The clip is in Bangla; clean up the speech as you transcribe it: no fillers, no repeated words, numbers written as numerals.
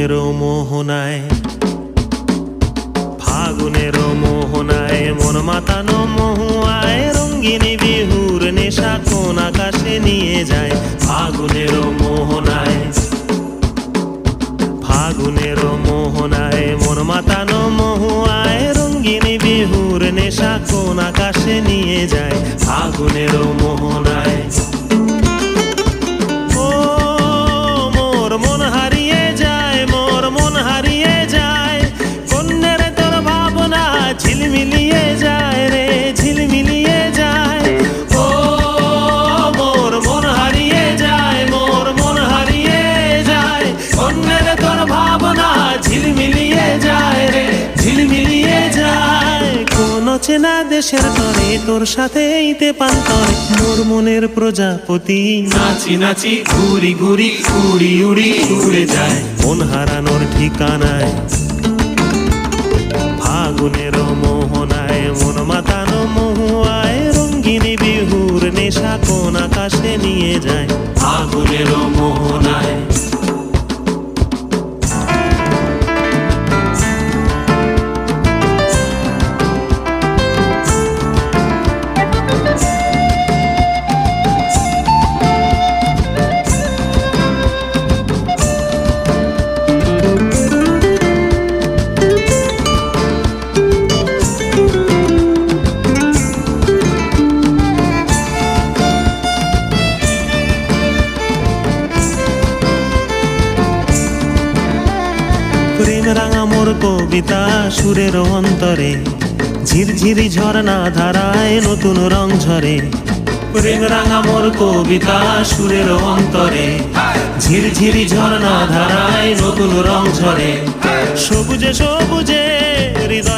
ফাগুনের মোহনায়, ফাগুনের মোহনায় মন মাতানো মহুয়ায়, রঙ্গিনী বিহুর নেশা কোন আকাশে নিয়ে যায়। ফাগুনের মোহনায়, ফাগুনের মোহনায় মন মাতানো মহুয়ায়, রঙ্গিনী বিহুর নেশা কোন আকাশে নিয়ে যায়। ফাগুনের মোহনায় ঝিলমিলিয়ে যায় রে, ঝিলমিলিয়ে যায়। ও মোর মন হারিয়ে যায়, মোর মন হারিয়ে যায়। অন্যের তোর ভাবনা ঝিলমিলিয়ে যায় রে, ঝিলমিলিয়ে যায়। কোন চেনা দেশের তরে তোর সাথে এইতে পান্তরে, মোর মনের প্রজাপতি নাচি নাচি ঘুরি ঘুরি উড়ি উড়ি উড়ে যায় মন হারানোর ঠিকানায়। ফাগুনের মোহনায় মন মাতানো মহুয়ায়, রঙ্গিনী বিহুর নেশা কোন আকাশে নিয়ে যায়। ফাগুনের মোহনায় প্রেম রাঙা মোর কবিতা সুরের অন্তরে, ঝিরঝিরি ঝর্ণা ধারায় নতুন রং ঝরে। প্রেম রাঙা মোর কবিতা সুরের অন্তরে, ঝিরঝিরি ঝর্ণা ধারায় নতুন রং ঝরে। সবুজে সবুজে হৃদয়